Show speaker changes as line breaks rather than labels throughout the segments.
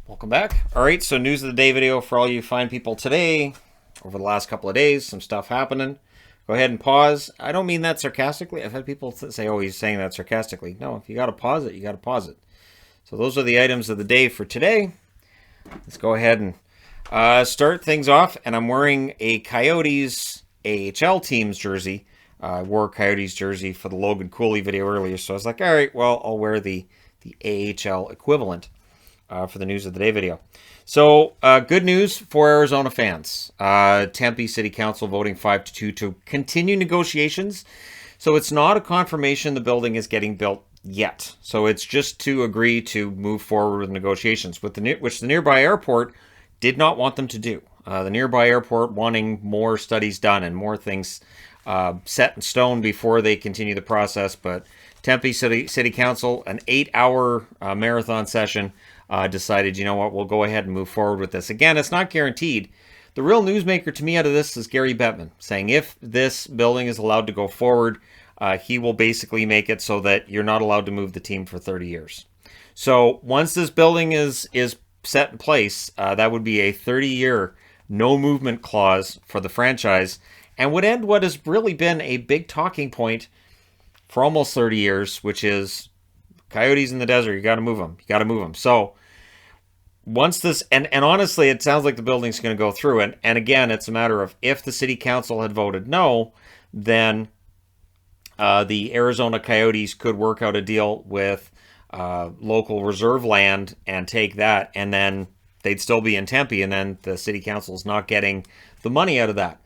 Welcome back. All right, so news of the day video for all you fine people today. Over the last couple of days, some stuff happening. Go ahead and pause. I don't mean that sarcastically. I've had people say, oh, he's saying that sarcastically. No, if you got to pause it, you got to pause it. So those are the items of the day for today. Let's go ahead and start things off. And I'm wearing a Coyotes AHL team's jersey. I wore a Coyotes jersey for the Logan Cooley video earlier. So I was like, all right, well, I'll wear the AHL equivalent for the news of the day video. So good news for Arizona fans. Tempe City Council voting 5-2 to continue negotiations. So it's not a confirmation the building is getting built yet. So it's just to agree to move forward with negotiations, which the nearby airport did not want them to do. The nearby airport wanting more studies done and more things set in stone before they continue the process. But Tempe City Council, an 8-hour marathon session, decided, you know what, we'll go ahead and move forward with this. Again, it's not guaranteed. The real newsmaker to me out of this is Gary Bettman, saying if this building is allowed to go forward, he will basically make it so that you're not allowed to move the team for 30 years. So once this building is set in place, that would be a 30-year no movement clause for the franchise and would end what has really been a big talking point for almost 30 years, which is Coyotes in the desert. You got to move them. You got to move them. So once this, and honestly, it sounds like the building's going to go through. And again, it's a matter of if the city council had voted no, then the Arizona Coyotes could work out a deal with local reserve land and take that, and then they'd still be in Tempe, and then the city council's not getting the money out of that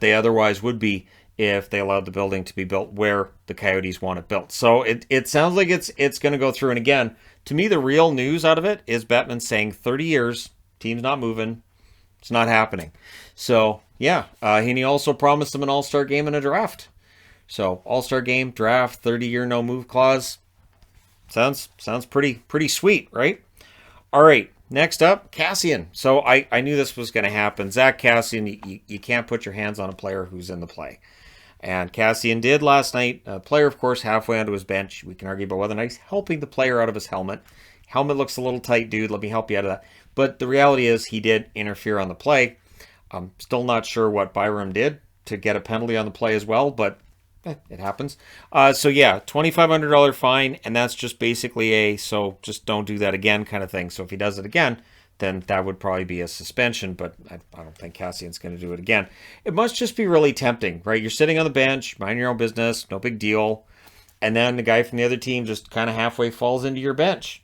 they otherwise would be if they allowed the building to be built where the Coyotes want it built. So it sounds like it's going to go through. And again, to me, the real news out of it is Bettman saying 30 years, team's not moving, it's not happening. So yeah, and he also promised them an all-star game and a draft. So all-star game, draft, 30-year no move clause. Sounds pretty sweet, right? All right. Next up, Kassian. So I knew this was going to happen. Zach Kassian, you can't put your hands on a player who's in the play. And Kassian did last night. A player, of course, halfway onto his bench. We can argue about whether or not he's helping the player out of his helmet. Helmet looks a little tight, dude. Let me help you out of that. But the reality is he did interfere on the play. I'm still not sure what Byram did to get a penalty on the play as well, but it happens. So yeah, $2,500 fine, and that's just basically so just don't do that again kind of thing. So if he does it again, then that would probably be a suspension, but I don't think Kassian's going to do it again. It must just be really tempting, right? You're sitting on the bench, mind your own business, no big deal, and then the guy from the other team just kind of halfway falls into your bench.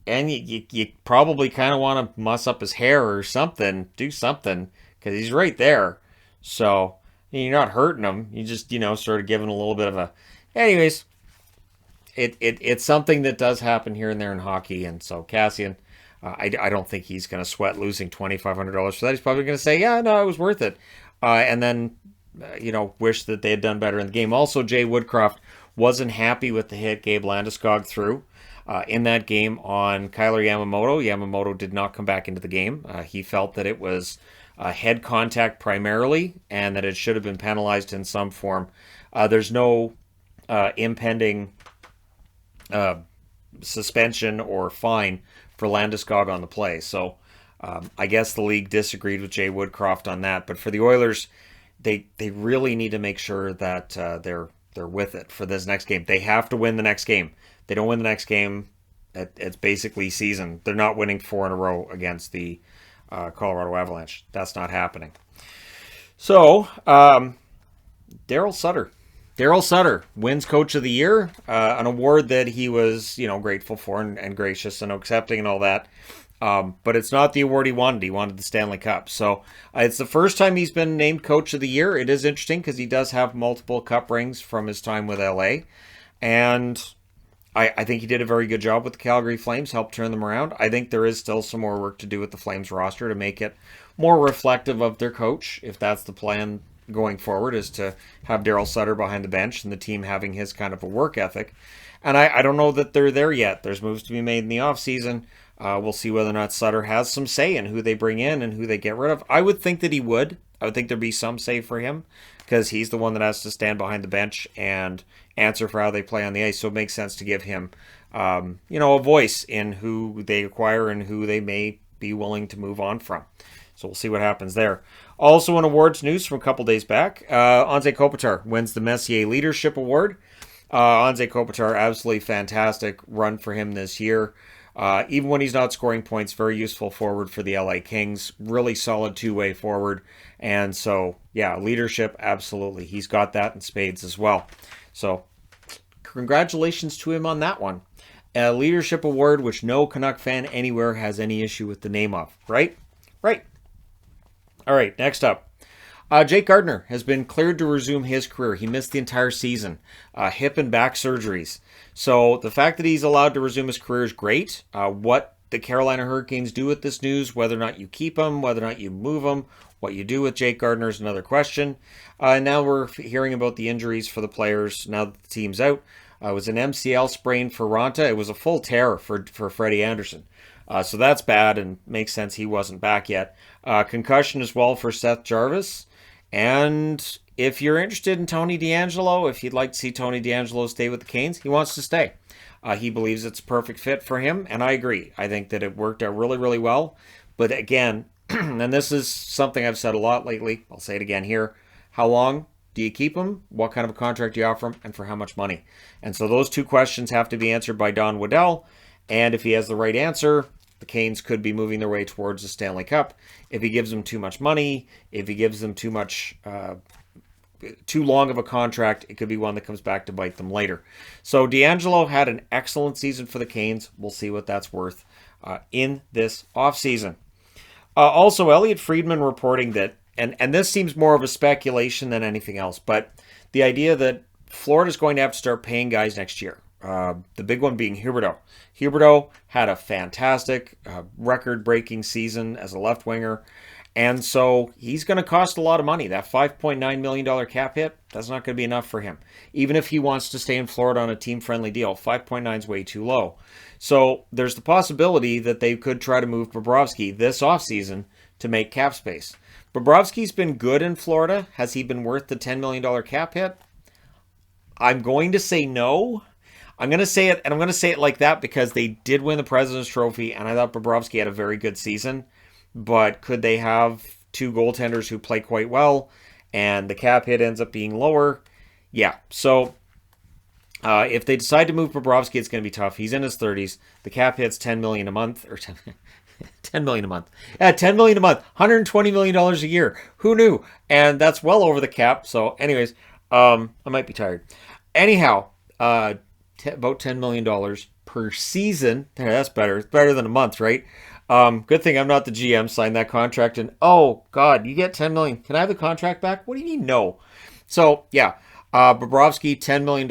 And you probably kind of want to muss up his hair or something, do something, because he's right there. So you're not hurting him. You just, sort of giving a little bit of a... Anyways, it's something that does happen here and there in hockey. And so Kassian, I don't think he's going to sweat losing $2,500 for that. He's probably going to say, yeah, no, it was worth it. And then, wish that they had done better in the game. Also, Jay Woodcroft wasn't happy with the hit Gabe Landeskog threw in that game on Kyler Yamamoto. Yamamoto did not come back into the game. He felt that it was... head contact primarily, and that it should have been penalized in some form. There's no impending suspension or fine for Landeskog on the play. So I guess the league disagreed with Jay Woodcroft on that. But for the Oilers, they really need to make sure that they're with it for this next game. They have to win the next game. They don't win the next game, it's basically season. They're not winning 4 in a row against the Colorado Avalanche. That's not happening. So, Daryl Sutter. Daryl Sutter wins Coach of the Year, an award that he was, grateful for and gracious and accepting and all that. But it's not the award he wanted. He wanted the Stanley Cup. So, it's the first time he's been named Coach of the Year. It is interesting because he does have multiple cup rings from his time with LA. And I think he did a very good job with the Calgary Flames, helped turn them around. I think there is still some more work to do with the Flames roster to make it more reflective of their coach, if that's the plan going forward, is to have Daryl Sutter behind the bench and the team having his kind of a work ethic. And I don't know that they're there yet. There's moves to be made in the offseason. We'll see whether or not Sutter has some say in who they bring in and who they get rid of. I would think that he would. I would think there'd be some say for him because he's the one that has to stand behind the bench and answer for how they play on the ice. So it makes sense to give him a voice in who they acquire and who they may be willing to move on from. So we'll see what happens there. Also in awards news from a couple days back, Anze Kopitar wins the Messier Leadership Award. Anze Kopitar, absolutely fantastic run for him this year. Even when he's not scoring points, very useful forward for the LA Kings. Really solid two-way forward. And so, yeah, leadership, absolutely. He's got that in spades as well. So, congratulations to him on that one. A leadership award which no Canuck fan anywhere has any issue with the name of, right? Right. All right, next up. Jake Gardiner has been cleared to resume his career. He missed the entire season, hip and back surgeries. So the fact that he's allowed to resume his career is great. What the Carolina Hurricanes do with this news, whether or not you keep him, whether or not you move him, what you do with Jake Gardiner is another question. Now we're hearing about the injuries for the players now that the team's out. It was an MCL sprain for Ronta. It was a full tear for Freddie Anderson. So that's bad and makes sense he wasn't back yet. Concussion as well for Seth Jarvis. And if you're interested in Tony DeAngelo, if you'd like to see Tony DeAngelo stay with the Canes, he wants to stay. He believes it's a perfect fit for him, and I agree. I think that it worked out really, really well. But again, and this is something I've said a lot lately, I'll say it again here, how long do you keep him? What kind of a contract do you offer him? And for how much money? And so those two questions have to be answered by Don Waddell. And if he has the right answer, the Canes could be moving their way towards the Stanley Cup. If he gives them too much money, if he gives them too long of a contract, it could be one that comes back to bite them later. So DeAngelo had an excellent season for the Canes. We'll see what that's worth in this offseason. Also, Elliot Friedman reporting that, and this seems more of a speculation than anything else, but the idea that Florida's going to have to start paying guys next year. The big one being Huberdeau. Huberdeau had a fantastic record-breaking season as a left winger, and so he's going to cost a lot of money. That $5.9 million cap hit, that's not going to be enough for him. Even if he wants to stay in Florida on a team-friendly deal, 5.9 is way too low. So there's the possibility that they could try to move Bobrovsky this offseason to make cap space. Bobrovsky's been good in Florida. Has he been worth the $10 million cap hit? I'm going to say no. I'm going to say it, and I'm going to say it like that because they did win the President's Trophy, and I thought Bobrovsky had a very good season. But could they have two goaltenders who play quite well, and the cap hit ends up being lower? Yeah. So if they decide to move Bobrovsky, it's going to be tough. He's in his 30s. The cap hit's $10 million a month, or $10 million a month. Yeah, $10 million a month, $120 million a year. Who knew? And that's well over the cap. So, anyways, I might be tired. Anyhow, about $10 million per season. That's better. It's better than a month, right? Good thing I'm not the GM. Signed that contract, and oh God, you get $10 million. Can I have the contract back? What do you mean no? So yeah, Bobrovsky, $10 million.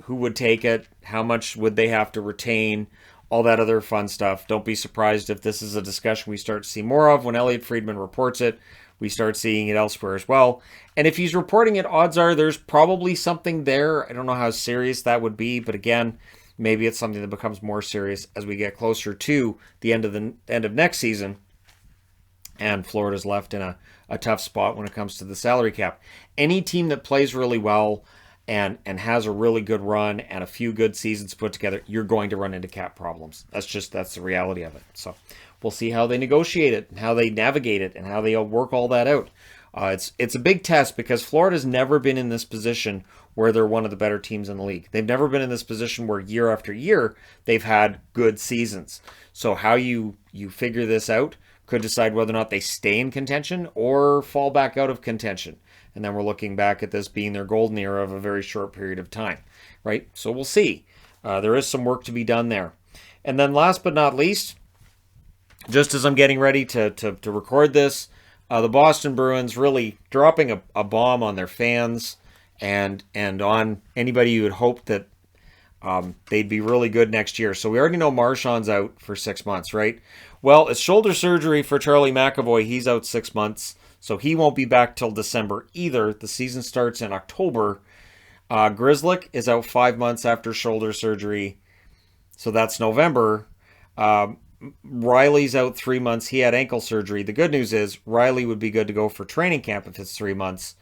Who would take it? How much would they have to retain? All that other fun stuff. Don't be surprised if this is a discussion we start to see more of when Elliot Friedman reports it. We start seeing it elsewhere as well. And if he's reporting it, odds are there's probably something there. I don't know how serious that would be, but again, maybe it's something that becomes more serious as we get closer to the end of next season. And Florida's left in a tough spot when it comes to the salary cap. Any team that plays really well and has a really good run and a few good seasons put together, you're going to run into cap problems. That's the reality of it. So we'll see how they negotiate it and how they navigate it and how they work all that out. It's a big test because Florida's never been in this position where they're one of the better teams in the league. They've never been in this position where year after year they've had good seasons. So how you figure this out could decide whether or not they stay in contention or fall back out of contention. And then we're looking back at this being their golden era of a very short period of time, right? So we'll see. There is some work to be done there. And then last but not least, just as I'm getting ready to record this, the Boston Bruins really dropping a bomb on their fans and on anybody who had hoped that they'd be really good next year. So we already know Marchand's out for 6 months, right? Well, it's shoulder surgery for Charlie McAvoy. He's out 6 months, so he won't be back till December either. The season starts in October. Grzelcyk is out 5 months after shoulder surgery, so that's November. Riley's out 3 months. He had ankle surgery. The good news is Riley would be good to go for training camp if it's 3 months.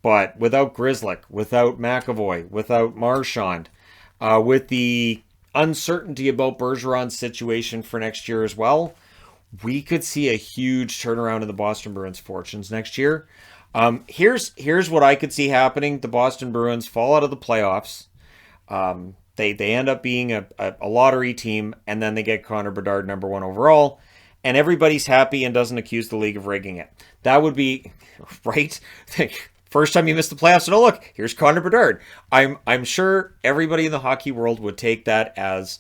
But without Grzelcyk, without McAvoy, without Marchand, with the uncertainty about Bergeron's situation for next year as well, we could see a huge turnaround in the Boston Bruins' fortunes next year. Here's what I could see happening: the Boston Bruins fall out of the playoffs. They end up being a lottery team, and then they get Connor Bedard #1 overall, and everybody's happy and doesn't accuse the league of rigging it. That would be right. First time you miss the playoffs, and oh look, here's Connor Bedard. I'm sure everybody in the hockey world would take that as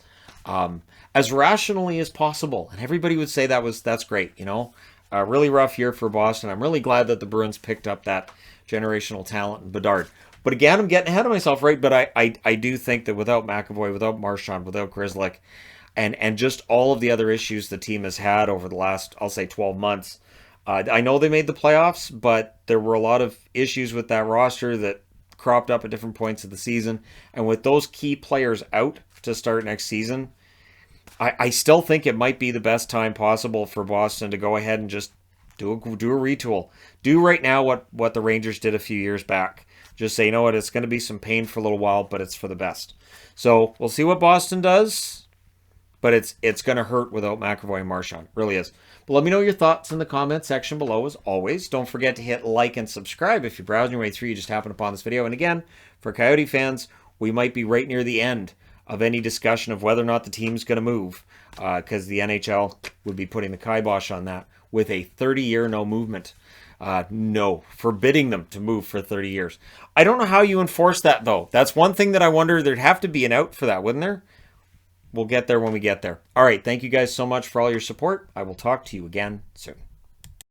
rationally as possible, and everybody would say that's great. You know, a really rough year for Boston. I'm really glad that the Bruins picked up that generational talent in Bedard. But again, I'm getting ahead of myself, right? But I do think that without McAvoy, without Marchand, without Grzelcyk, and just all of the other issues the team has had over the last, I'll say, 12 months. I know they made the playoffs, but there were a lot of issues with that roster that cropped up at different points of the season. And with those key players out to start next season, I still think it might be the best time possible for Boston to go ahead and just do a retool. Do right now what the Rangers did a few years back. Just say, you know what, it's going to be some pain for a little while, but it's for the best. So we'll see what Boston does, but it's going to hurt without McAvoy and Marchand. It really is. But let me know your thoughts in the comment section below, as always. Don't forget to hit like and subscribe if you're browsing your way through, you just happened upon this video. And again, for Coyote fans, we might be right near the end of any discussion of whether or not the team's going to move, because the NHL would be putting the kibosh on that with a 30-year no movement. No, forbidding them to move for 30 years. I don't know how you enforce that, though. That's one thing that I wonder. There'd have to be an out for that, wouldn't there? We'll get there when we get there. All right, thank you guys so much for all your support. I will talk to you again soon.